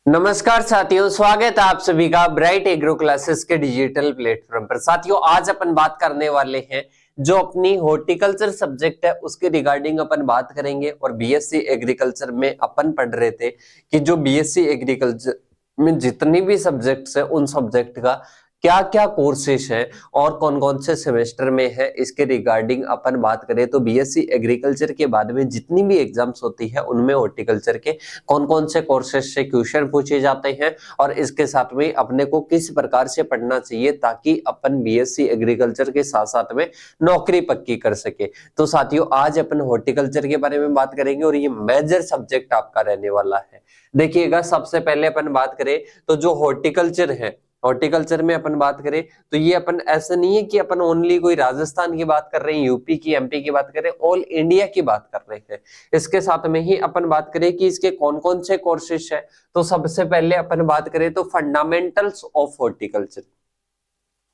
नमस्कार साथियों, स्वागत है आप सभी का ब्राइट एग्रो क्लासेस के डिजिटल प्लेटफॉर्म पर। साथियों, आज अपन बात करने वाले हैं जो अपनी हॉर्टिकल्चर सब्जेक्ट है उसके रिगार्डिंग अपन बात करेंगे। और बीएससी एग्रीकल्चर में अपन पढ़ रहे थे कि जो बीएससी एग्रीकल्चर में जितनी भी सब्जेक्ट्स है उन सब्जेक्ट का क्या क्या कोर्सेज है और कौन कौन से सेमेस्टर में है, इसके रिगार्डिंग अपन बात करें तो बीएससी एग्रीकल्चर के बाद में जितनी भी एग्जाम्स होती है उनमें हॉर्टिकल्चर के कौन कौन से कोर्सेज से क्वेश्चन पूछे जाते हैं और इसके साथ में अपने को किस प्रकार से पढ़ना चाहिए ताकि अपन बीएससी एग्रीकल्चर के साथ साथ में नौकरी पक्की कर सके। तो साथियों, आज अपन हॉर्टिकल्चर के बारे में बात करेंगे और ये मेजर सब्जेक्ट आपका रहने वाला है। देखिएगा, सबसे पहले अपन बात करें तो जो हॉर्टिकल्चर है, हॉर्टिकल्चर में अपन बात करें तो ये अपन ऐसा नहीं है कि अपन ओनली कोई राजस्थान की बात कर रहे हैं, यूपी की, एमपी की बात कर रहे हैं, ऑल इंडिया की बात कर रहे हैं। इसके साथ में ही अपन बात करें कि इसके कौन कौन से कोर्सेज है, तो सबसे पहले अपन बात करें तो फंडामेंटल्स ऑफ हॉर्टिकल्चर,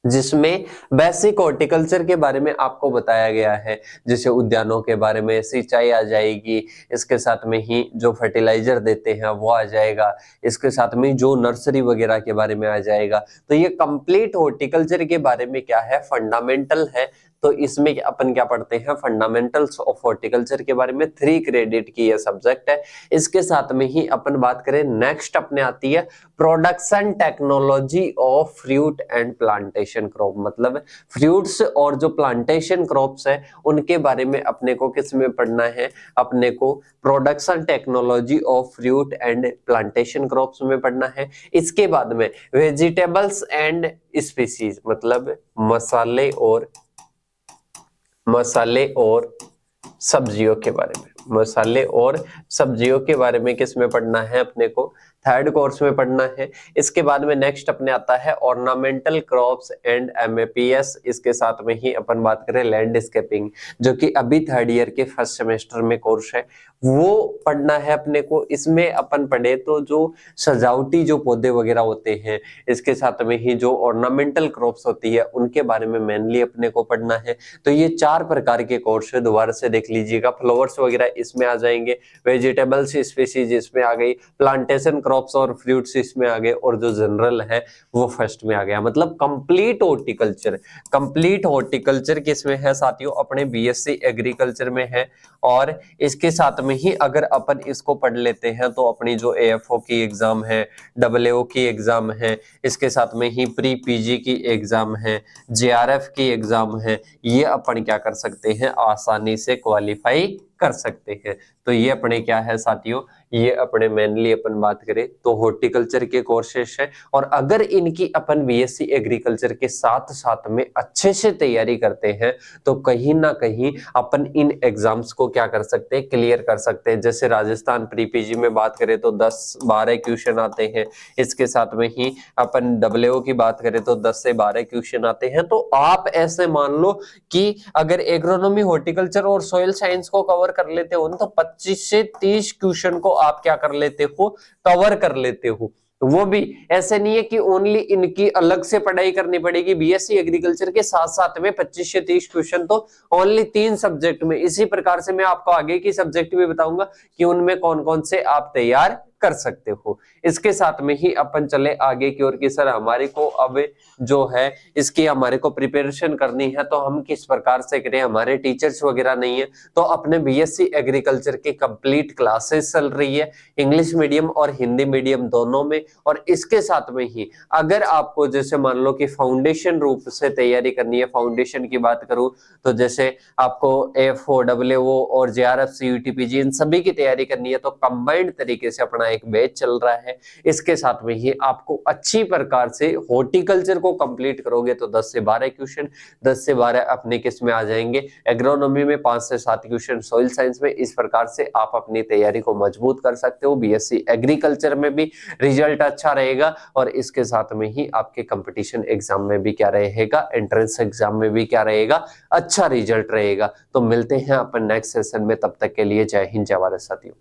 जिसमें बेसिक हॉर्टिकल्चर के बारे में आपको बताया गया है। जैसे उद्यानों के बारे में सिंचाई आ जाएगी, इसके साथ में ही जो फर्टिलाइजर देते हैं वो आ जाएगा, इसके साथ में जो नर्सरी वगैरह के बारे में आ जाएगा। तो ये कंप्लीट हॉर्टिकल्चर के बारे में क्या है, फंडामेंटल है। तो इसमें अपन क्या पढ़ते हैं, फंडामेंटल्स ऑफ हॉर्टिकल्चर के बारे में 3 क्रेडिट की ये सब्जेक्ट है। इसके साथ में ही अपन बात करें, नेक्स्ट अपने आती है production technology of fruit and plantation crop, मतलब फ्रूट्स और जो प्लांटेशन क्रॉप्स है उनके बारे में अपने को किस में पढ़ना है, अपने को production technology of fruit and plantation crops में पढ़ना है। इसके बाद में वेजिटेबल्स एंड स्पीसीज, मतलब मसाले और सब्जियों के बारे में, मसाले और सब्जियों के बारे में किस में पढ़ना है, अपने को थर्ड कोर्स में पढ़ना है। इसके बाद में नेक्स्ट अपने आता है ऑर्नामेंटल क्रॉप्स एंड एमएपीएस। इसके साथ में ही अपन बात करें लैंडस्केपिंग, जो कि अभी थर्ड ईयर के फर्स्ट सेमेस्टर में कोर्स है, वो पढ़ना है अपने को। इसमें अपन पढ़े तो जो सजावटी जो पौधे वगैरह होते हैं, इसके साथ में ही जो ऑर्नामेंटल क्रॉप्स होती है उनके बारे में मेनली अपने को पढ़ना है। तो ये 4 प्रकार के कोर्स है, दोबारा से देख लीजिएगा। फ्लावर्स वगैरह इसमें आ जाएंगे, वेजिटेबल्स स्पीसीज इसमें आ गई, प्लांटेशन क्रॉप्स और फ्रूट्स इसमें आ गए, और जो जनरल है वो फर्स्ट में आ गया। मतलब कंप्लीट हॉर्टिकल्चर, कंप्लीट हॉर्टिकल्चर किसमें है साथियों, अपने बीएससी एग्रीकल्चर में है। और इसके साथ में ही अगर अपन इसको पढ़ लेते हैं तो अपनी जो एएफओ की एग्जाम है, डब्ल्यूओ की एग्जाम है, इसके साथ में ही प्री पीजी की एग्जाम है, जेआरएफ की एग्जाम है, ये अपन क्या कर सकते हैं, आसानी से क्वालिफाई कर सकते हैं। तो ये अपने क्या है साथियों, ये अपने मेनली अपन बात करें तो हॉर्टिकल्चर के कोर्सेस है। और अगर इनकी अपन बीएससी एग्रीकल्चर के साथ साथ में अच्छे से तैयारी करते हैं तो कहीं ना कहीं अपन इन एग्जाम्स को क्या कर सकते हैं, क्लियर कर सकते हैं। जैसे राजस्थान प्री पीजी में बात करें तो 10-12 क्वेश्चन आते हैं, इसके साथ में ही अपन डब्ल्यूओ की बात करें तो 10 से 12 क्वेश्चन आते हैं। तो आप ऐसे मान लो कि अगर एग्रोनॉमी, हॉर्टिकल्चर और सॉइल साइंस को कवर कर लेते हो तो 25 से 30 क्वेश्चन को आप क्या कर लेते हो, कवर कर लेते हो। वो भी ऐसे नहीं है कि ओनली इनकी अलग से पढ़ाई करनी पड़ेगी, बीएससी एग्रीकल्चर के साथ साथ में 25 से 30 क्वेश्चन तो ओनली 3 सब्जेक्ट में। इसी प्रकार से मैं आपको आगे की सब्जेक्ट भी बताऊंगा कि उनमें कौन कौन से आप तैयार कर सकते हो। इसके साथ में ही अपन चले आगे की ओर कि सर हमारे को अब जो है इसकी हमारे को प्रिपरेशन करनी है तो हम किस प्रकार से करें, हमारे टीचर्स वगैरह नहीं है। तो अपने बीएससी एग्रीकल्चर की कंप्लीट क्लासेस चल रही है, इंग्लिश मीडियम और हिंदी मीडियम दोनों में। और इसके साथ में ही अगर आपको जैसे मान लो कि फाउंडेशन रूप से तैयारी करनी है, फाउंडेशन की बात करूं तो जैसे आपको एएफओ, डब्ल्यूओ और जेआरएफ, सीयूटीपीजी इन सभी की तैयारी करनी है तो कंबाइंड तरीके से अपना एक बैच चल रहा है। इसके साथ में ही आपको अच्छी प्रकार से हॉर्टिकल्चर को कंप्लीट करोगे तो 10 से 12 क्वेश्चन, 10 से 12 अपने किस में आ जाएंगे, एग्रोनॉमी में 5 से 7 क्वेश्चन, सॉइल साइंस में। इस प्रकार से आप अपनी तैयारी को मजबूत कर सकते हो। बीएससी एग्रीकल्चर में भी रिजल्ट अच्छा रहेगा और इसके साथ में ही आपके कंपटीशन एग्जाम में भी क्या रहेगा, एंट्रेंस एग्जाम में भी क्या रहेगा, अच्छा रिजल्ट रहेगा। तो मिलते हैं अपन नेक्स्ट सेशन में, तब तक के लिए जय हिंद, जय भारत साथियों।